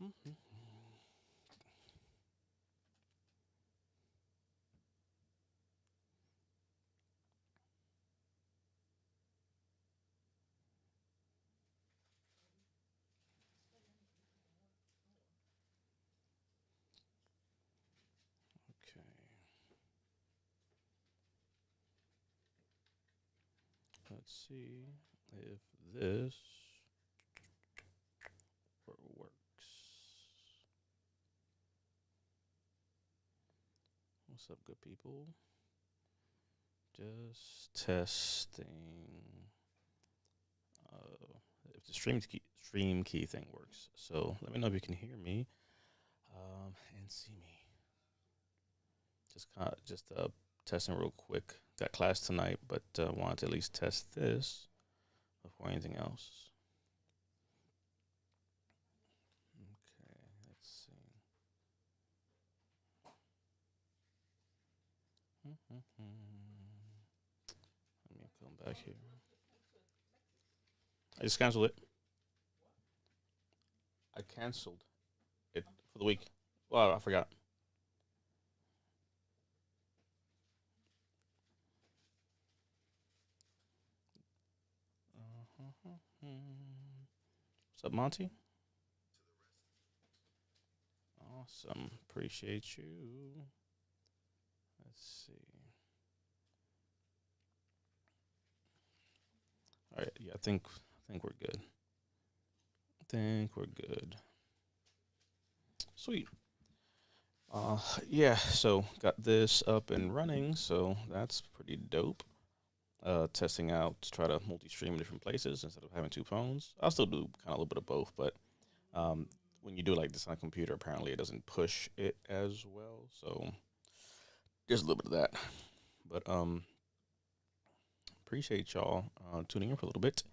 Okay. Let's see if this works. What's up, good people? Just testing if the stream key thing works. So let me know if you can hear me and see me. Just testing real quick. Got class tonight, but wanted to at least test this before anything else. Okay, let's see. Let me come back here. I just canceled it. I canceled it for the week. Well, I forgot. What's up, Monty? Awesome. Appreciate you. Let's see. All right. Yeah, I think we're good. I think we're good. Sweet. Yeah. So got this up and running. So that's pretty dope. Testing out to try to multi-stream in different places instead of having two phones. I'll still do kind of a little bit of both, but um, when you do like this on a computer, apparently it doesn't push it as well. So there's a little bit of that. But appreciate y'all tuning in for a little bit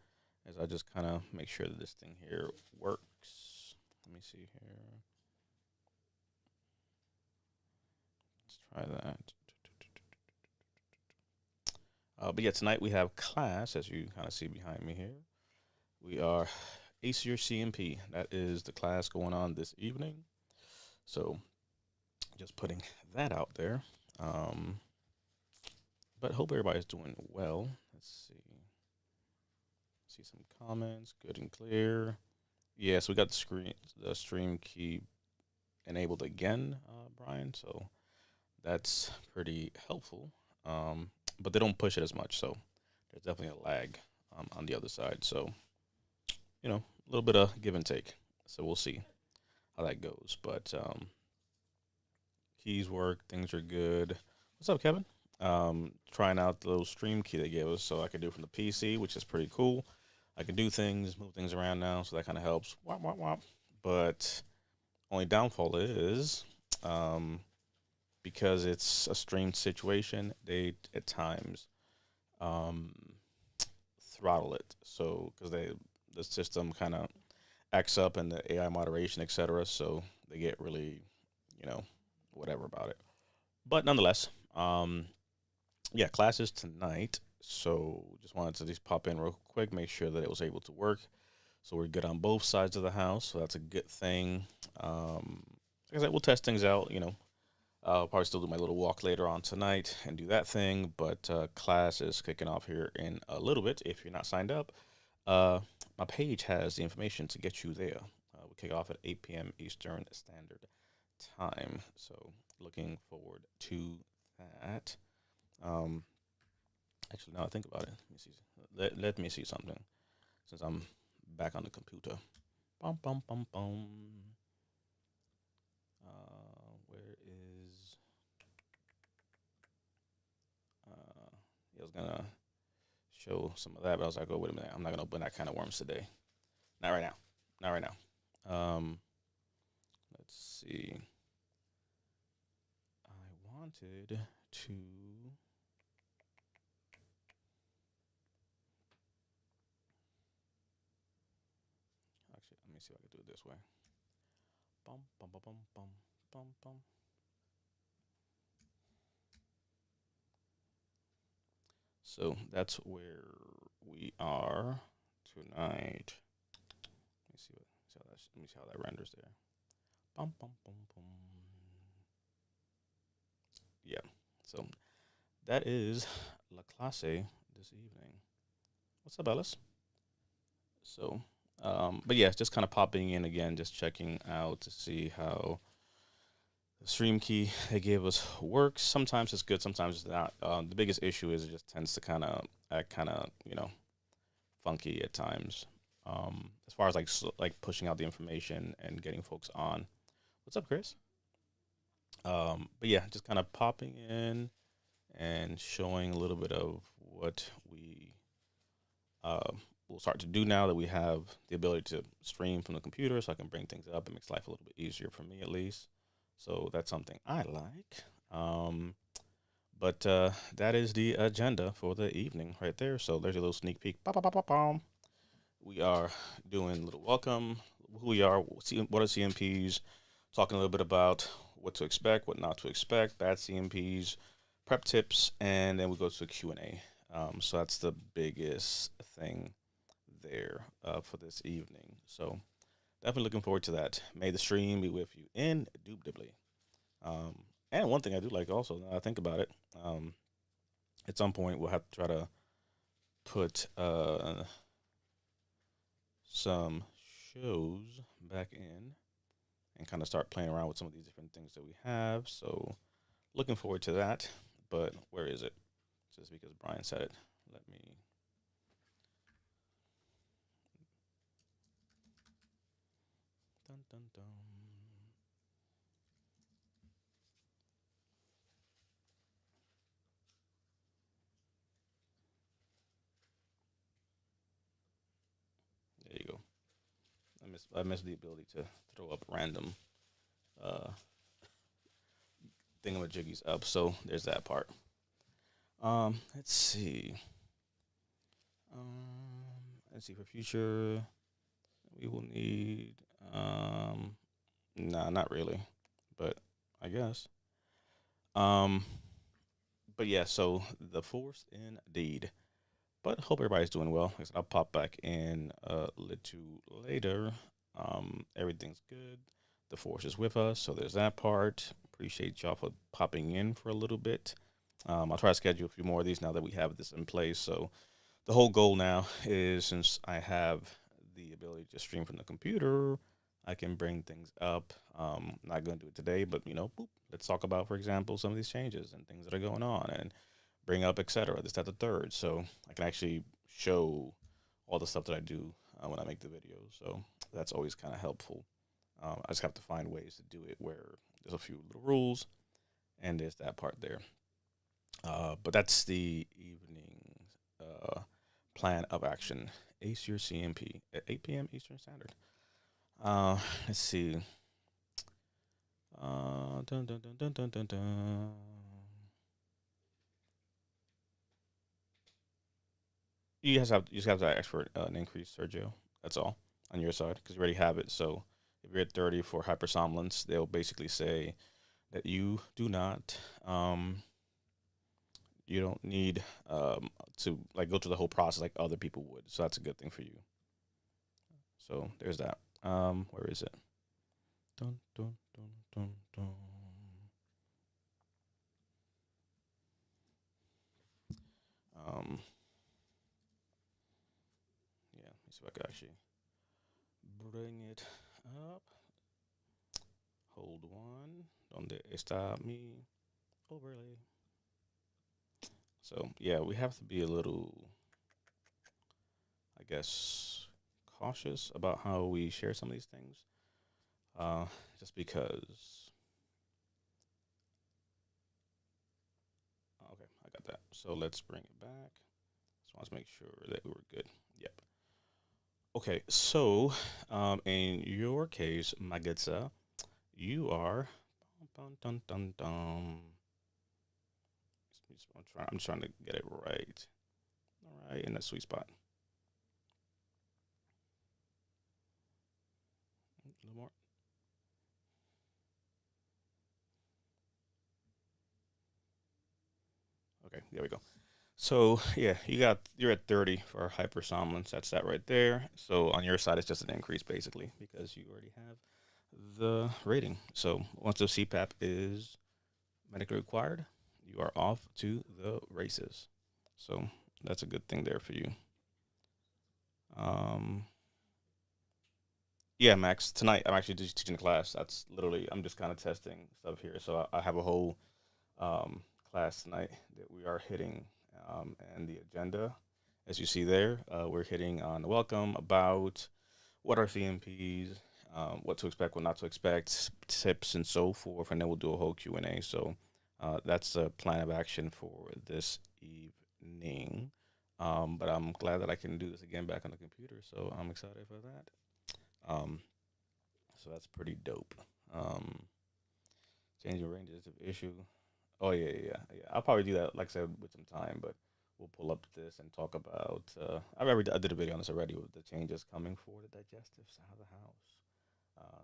as I just kind of make sure that this thing here works. Let me see here. Let's try that. But yeah, tonight we have class, as you kind of see behind me here. We are Ace Your CMP. That is the class going on this evening. So just putting that out there. Um, but hope everybody's doing well. Let's see. See some comments, good and clear. Yeah, so we got the stream key enabled again, Brian. So that's pretty helpful. Um, but they don't push it as much, so there's definitely a lag on the other side. So a little bit of give and take. So we'll see how that goes. But keys work, things are good. What's up, Kevin? Trying out the little stream key they gave us, so I can do it from the PC, which is pretty cool. I can do things, move things around now, so that kind of helps. Wop wop wop. But only downfall is um, because it's a streamed situation. They at times um, throttle it, so because the system kind of acts up and the AI moderation, etc. So they get really, you know, whatever about it. But nonetheless, yeah, classes tonight. So just wanted to just pop in real quick, make sure that it was able to work. So we're good on both sides of the house. So that's a good thing. Like I said, we'll test things out. I'll probably still do my little walk later on tonight and do that thing. But class is kicking off here in a little bit. If you're not signed up, uh, my page has the information to get you there. We kick off at 8 p.m. Eastern Standard Time. So looking forward to that. Um, Actually, now I think about it, let me see. Let me see something since I'm back on the computer. Bum bum bum bum. Where is? Yeah, I was gonna show some of that, but I was like, oh wait a minute, I'm not gonna open that kind of worms today. Not right now. Not right now. Let's see. I wanted to. Actually, let me see if I can do it this way. Bum bum bum bum bum bum bum. So that's where we are tonight. Let me see how that renders there. Bum, bum, bum, bum. Yeah. So that is La Clase this evening. What's up, Ellis? So, but yeah, just kind of popping in again, just checking out to see how the stream key they gave us works. Sometimes it's good, sometimes it's not. The biggest issue is it just tends to kind of act kind of funky at times. As far as like pushing out the information and getting folks on. What's up, Chris? But yeah, just kind of popping in and showing a little bit of what we uh, will start to do now that we have the ability to stream from the computer, so I can bring things up. It makes life a little bit easier for me, at least. So that's something I like. Um, but that is the agenda for the evening right there. So there's a little sneak peek. Ba, ba, ba, ba, bum. We are doing a little welcome, who we are, what are CMPs, talking a little bit about what to expect, what not to expect, bad CMPs, prep tips, and then we go to a Q&A. So that's the biggest thing there for this evening. So definitely looking forward to that. May the stream be with you indubitably. Um, and one thing I do like also, now I think about it, um, at some point we'll have to try to put some shows back in and kind of start playing around with some of these different things that we have. So looking forward to that. But where is it? Just because Brian said it. Let me. Dun, dun, dun. There you go. I miss the ability to throw up random uh, thingamajiggies up. So there's that part. Let's see. Let's see for future. We will need. Nah, not really, but I guess. Um, but yeah. So the force indeed. But hope everybody's doing well. Like I said, I'll pop back in a little later. Everything's good. The force is with us, so there's that part. Appreciate y'all for popping in for a little bit. I'll try to schedule a few more of these now that we have this in place. So the whole goal now is, since I have the ability to stream from the computer, I can bring things up. Not going to do it today, but boop, let's talk about, for example, some of these changes and things that are going on, and bring up, etc. This, that, the third. So I can actually show all the stuff that I do when I make the videos. So that's always kind of helpful. I just have to find ways to do it where there's a few little rules, and there's that part there. But that's the evening uh, plan of action. Ace your CMP at 8 p.m. Eastern Standard. Let's see. Dun, dun, dun, dun, dun, dun, dun. You just have to ask for an increase, Sergio. That's all on your side because you already have it. So if you're at 30 for hypersomnolence, they'll basically say that you don't need to like go through the whole process like other people would. So that's a good thing for you. So there's that. Where is it? Dun, dun, dun, dun, dun. Um, yeah, let me see if I can actually bring it up. Hold one. Donde está mi overlay? So yeah, we have to be a little, I guess, cautious about how we share some of these things. Uh, just because. Okay, I got that. So let's bring it back. Just want to make sure that we were good. Yep. Okay, so in your case, Magitsa, you are. Dun, dun, dun, dun. I'm trying to get it right. All right, in the sweet spot. A little more. Okay, there we go. So yeah, you're at 30 for hypersomnolence. That's that right there. So on your side, it's just an increase basically because you already have the rating. So once the CPAP is medically required, you are off to the races. So that's a good thing there for you. Um, yeah, Max. Tonight I'm actually just teaching a class. That's literally I'm just kind of testing stuff here. So I have a whole um, class tonight that we are hitting, and the agenda, as you see there, we're hitting on the welcome, about, what are CMPs, what to expect, what not to expect, tips, and so forth, and then we'll do a whole Q&A. So that's the plan of action for this evening. But I'm glad that I can do this again back on the computer, so I'm excited for that. Um, so that's pretty dope. Um, changing ranges of issue. Oh yeah. I'll probably do that, like I said, with some time. But we'll pull up this and talk about. I did a video on this already with the changes coming for the digestive side of the house.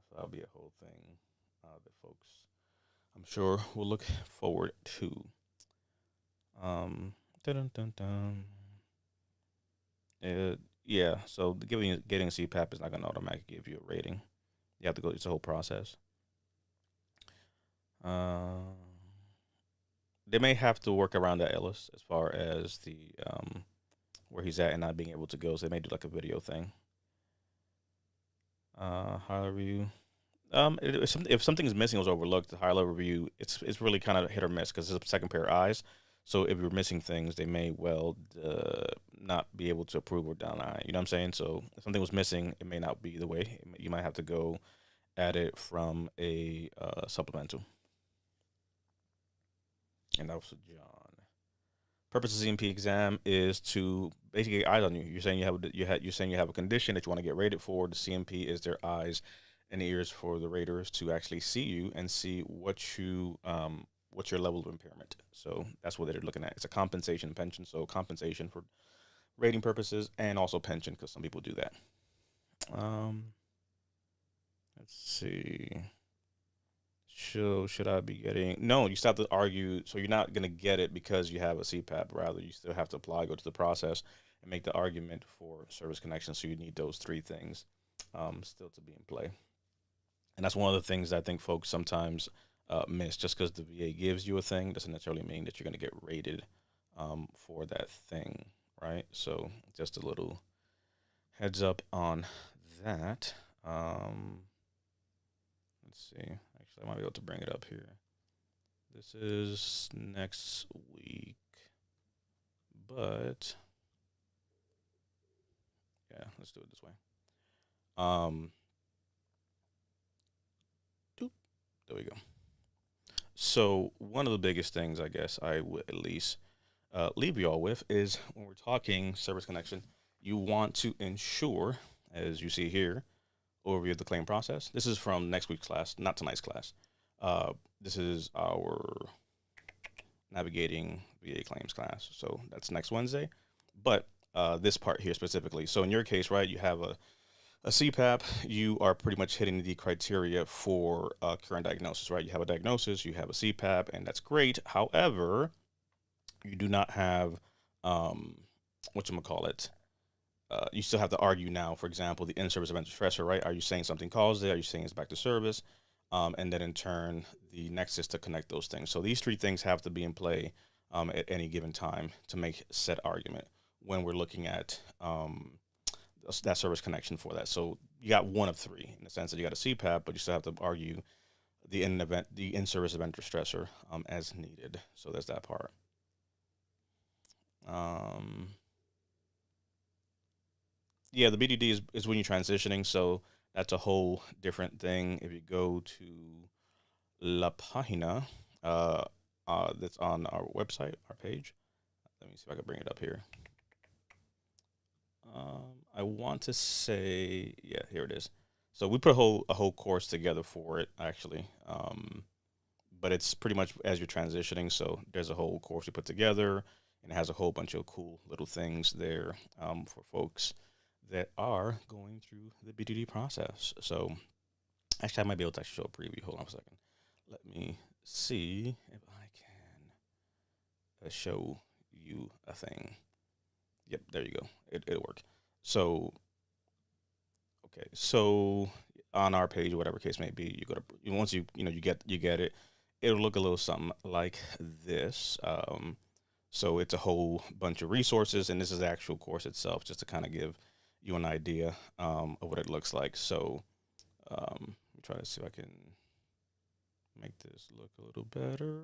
So that'll be a whole thing that folks, I'm sure, will look forward to. Dun, dun, dun. Yeah. So getting a CPAP is not going to automatically give you a rating. You have to go. It's a whole process. Uh, they may have to work around that, Ellis, as far as the where he's at and not being able to go. So they may do like a video thing. High level review. If something is missing or was overlooked, the high level review, it's really kind of hit or miss because it's a second pair of eyes. So if you're missing things, they may well not be able to approve or deny. You know what I'm saying? So if something was missing, it may not be the way. You might have to go at it from a supplemental. And that was John. Purpose of CMP exam is to basically get eyes on you. You're saying you have a condition that you want to get rated for. The CMP is their eyes and ears for the raters to actually see you and see what's your level of impairment. So that's what they're looking at. It's a compensation pension. So compensation for rating purposes and also pension because some people do that. Um, let's see. Should I be getting? No, you still have to argue. So you're not gonna get it because you have a CPAP. Rather, you still have to apply, go to the process, and make the argument for service connection. So you need those three things still to be in play. And that's one of the things I think folks sometimes miss. Just because the VA gives you a thing doesn't necessarily mean that you're gonna get rated for that thing, right? So just a little heads up on that. Um, let's see. Actually, I might be able to bring it up here. This is next week, but yeah, let's do it this way. Um, doop, there we go. So one of the biggest things I guess I would at least leave you all with is when we're talking service connection, you want to ensure, as you see here, overview of the claim process. This is from next week's class, not tonight's class. This is our navigating VA claims class. So that's next Wednesday. But this part here specifically. So in your case, right, you have a CPAP, you are pretty much hitting the criteria for current diagnosis, right? You have a diagnosis, you have a CPAP, and that's great. However, you do not have what you call it. You still have to argue now. For example, the in-service event stressor, right? Are you saying something caused it? Are you saying it's back to service? And then in turn, the nexus to connect those things. So these three things have to be in play at any given time to make said argument when we're looking at that service connection for that. So you got one of three in the sense that you got a CPAP, but you still have to argue the in-service event stressor as needed. So there's that part. Um, yeah, the BDD is when you're transitioning. So that's a whole different thing. If you go to La Página, uh, that's on our website, our page. Let me see if I can bring it up here. I want to say, yeah, here it is. So we put a whole course together for it, actually. But it's pretty much as you're transitioning. So there's a whole course we put together, and it has a whole bunch of cool little things there for folks that are going through the BDD process. So actually, I might be able to actually show a preview. Hold on a second. Let me see if I can show you a thing. Yep, there you go. It'll work. So, okay. So on our page, whatever case may be, you go to once you get it, it'll look a little something like this. So it's a whole bunch of resources, and this is the actual course itself, just to kind of give you an idea of what it looks like. So let me try to see if I can make this look a little better.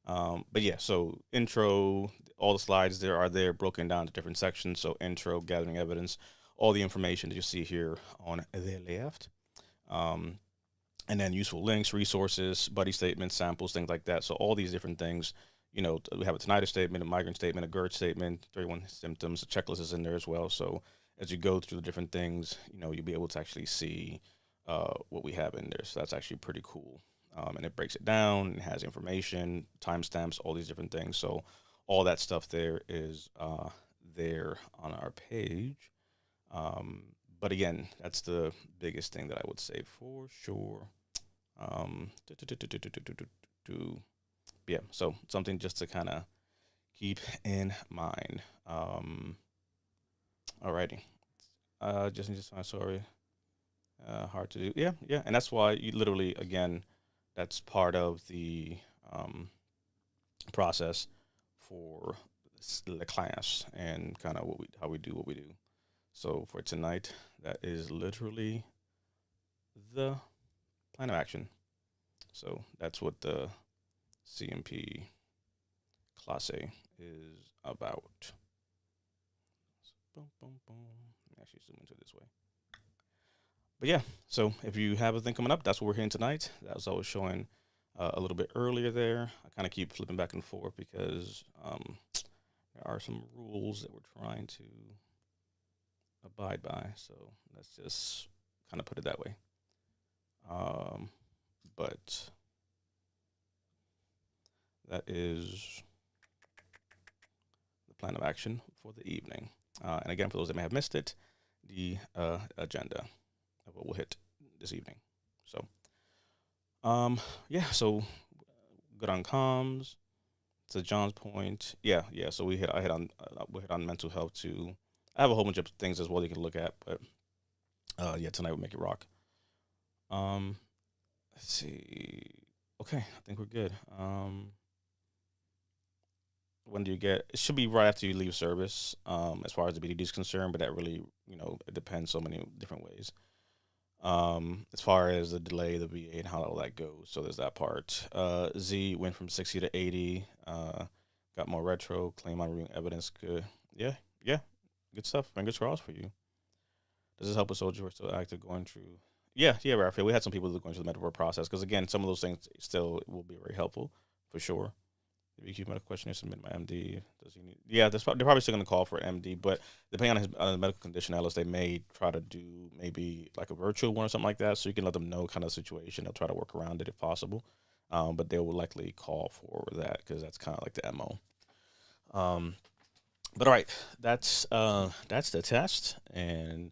But yeah, so intro, all the slides there are there broken down to different sections. So intro, gathering evidence, all the information that you see here on the left. Um, and then useful links, resources, buddy statements, samples, things like that. So all these different things, we have a tinnitus statement, a migraine statement, a GERD statement, 31 symptoms, a checklist is in there as well. So as you go through the different things, you'll be able to actually see what we have in there. So that's actually pretty cool. And it breaks it down, it has information, timestamps, all these different things. So all that stuff there is there on our page. Um, but again, that's the biggest thing that I would say for sure. Do, do, do, do, do, do, do, do, do. Yeah, so something just to kind of keep in mind. Alrighty. Just sorry. Hard to do. Yeah, yeah, and that's why you literally again, that's part of the um, process for the class and kind of how we do what we do. So for tonight, that is literally the plan of action. So that's what the CMP Class A is about. Boom, boom, boom. Let me actually zoom into it this way. But yeah, so if you have a thing coming up, that's what we're hearing tonight. That was always showing a little bit earlier there. I kind of keep flipping back and forth because there are some rules that we're trying to abide by. So let's just kind of put it that way. But that is the plan of action for the evening. And again, for those that may have missed it, the agenda of what we'll hit this evening. So, yeah, so good on comms. To John's point, yeah, yeah. So we hit on mental health too. I have a whole bunch of things as well you can look at, but yeah, tonight we'll make it rock. Um, let's see. Okay, I think we're good. When do you get? It should be right after you leave service. As far as the BDD is concerned, but that really, it depends so many different ways. As far as the delay, the VA, and how all that goes. So there's that part. Z went from 60 to 80. Got more retro. Claim on reviewing evidence. Good. Yeah, yeah. Good stuff. Fingers crossed for you. Does this help a soldier who are still active going through? Yeah, yeah, Raphael. We had some people that are going through the medical process because again, some of those things still will be very helpful for sure. The BQ medical questionnaire submitted by MD. Does he need? Yeah, they're probably still going to call for an MD, but depending on his medical condition, Alice, they may try to do maybe like a virtual one or something like that, so you can let them know kind of situation. They'll try to work around it if possible, but they will likely call for that because that's kind of like the MO. But all right, that's the test, and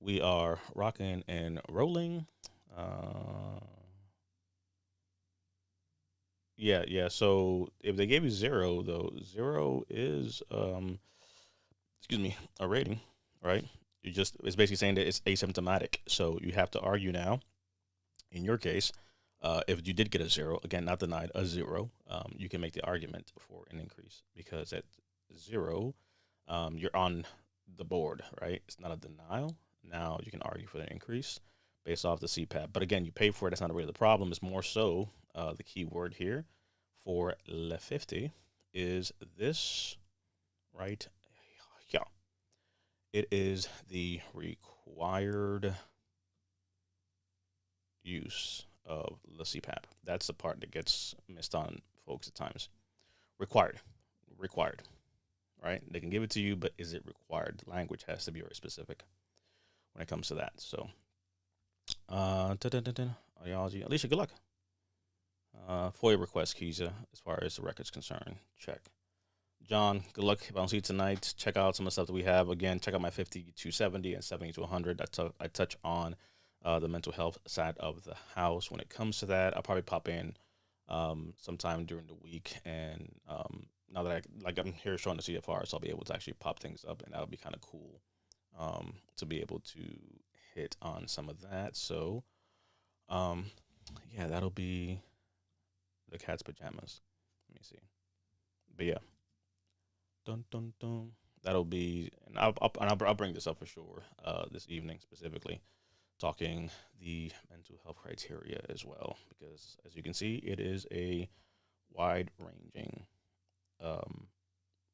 we are rocking and rolling. Uh, yeah, yeah. So if they gave you zero, though, zero is excuse me, a rating, right? It's basically saying that it's asymptomatic. So you have to argue now. In your case, if you did get a zero, again, not denied, a zero, you can make the argument for an increase because at zero, you're on the board, right? It's not a denial. Now you can argue for the increase based off the CPAP. But again, you pay for it. That's not really the problem. It's more so the key word here for Le 50 is this right. Yeah, it is the required use of the CPAP. That's the part that gets missed on folks at times. Required, required, right? They can give it to you, but is it required? The language has to be very specific when it comes to that. So, audiology. Alicia, good luck. FOIA request, Keisha, as far as the record's concerned. Check. John, good luck. If I don't see you tonight, check out some of the stuff that we have. Again, check out my 50 to 70 and 70 to 100. I touch on the mental health side of the house. When it comes to that, I'll probably pop in sometime during the week. And now that I'm here showing the CFR, so I'll be able to actually pop things up, and that'll be kind of cool to be able to hit on some of that. So, um, yeah, that'll be the cat's pajamas. Let me see. But yeah, dun dun dun. That'll be, and I'll bring this up for sure. This evening specifically, talking the mental health criteria as well, because as you can see, it is a wide ranging um,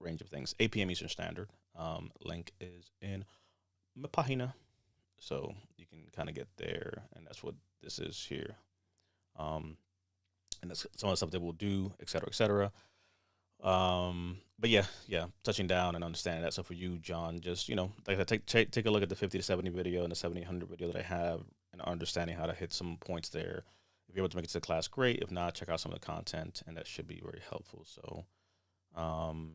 range of things. 8 p.m. Eastern Standard. Link is in my pagina, so you can kind of get there, and that's what this is here. Um, and that's some of the stuff that we'll do, et cetera, et cetera. But yeah, yeah, touching down and understanding that. So for you, John, just like I said, take a look at the 50 to 70 video and the 70 100 video that I have, and understanding how to hit some points there. If you're able to make it to the class, great. If not, check out some of the content, and that should be very helpful. So, um,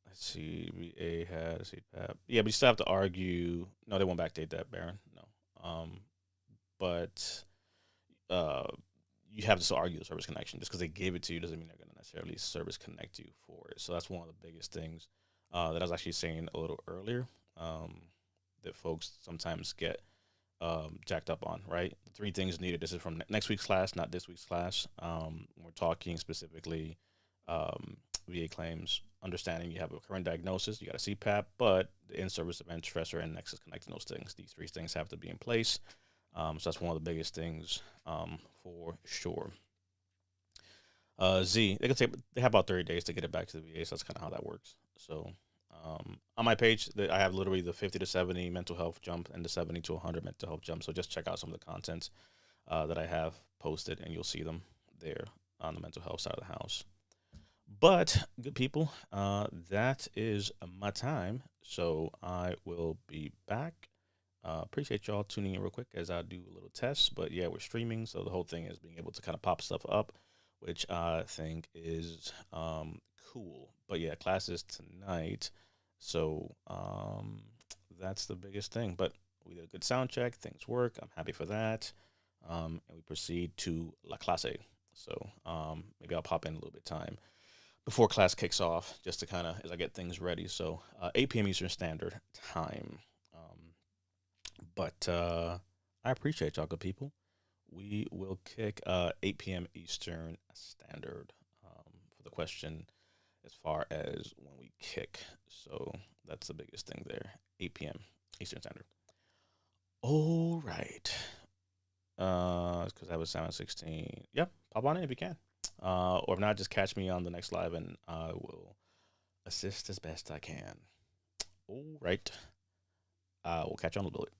let's see, VA had CPAP. Yeah, but you still have to argue. No, they won't backdate that, Baron. No. But uh, you have to still argue the service connection. Just because they gave it to you doesn't mean they're going to necessarily service connect you for it. So that's one of the biggest things that I was actually saying a little earlier, um, that folks sometimes get jacked up on, right? The three things needed. This is from next week's class, not this week's class. We're talking specifically um, VA claims, understanding you have a current diagnosis, you got a CPAP, but the in-service event, stressor, and nexus connecting those things. These three things have to be in place. So that's one of the biggest things for sure. Z, they have about 30 days to get it back to the VA. So that's kind of how that works. So on my page, I have literally the 50 to 70 mental health jump and the 70 to 100 mental health jump. So just check out some of the content that I have posted, and you'll see them there on the mental health side of the house. But good people, that is my time. So I will be back. Appreciate y'all tuning in real quick as I do a little test. But yeah, we're streaming, so the whole thing is being able to kind of pop stuff up, which I think is cool. But yeah, classes tonight, so that's the biggest thing. But we did a good sound check, things work. I'm happy for that. And we proceed to La Clase. So maybe I'll pop in a little bit of time before class kicks off, just to kind of as I get things ready. So 8 p.m. Eastern Standard Time. But I appreciate y'all, good people. We will kick 8 p.m. Eastern Standard for the question as far as when we kick. So that's the biggest thing there. 8 p.m. Eastern Standard. All right. Because that was 7:16. Yep, pop on in if you can. Or if not, just catch me on the next live, and I will assist as best I can. All right. We'll catch you on a little bit.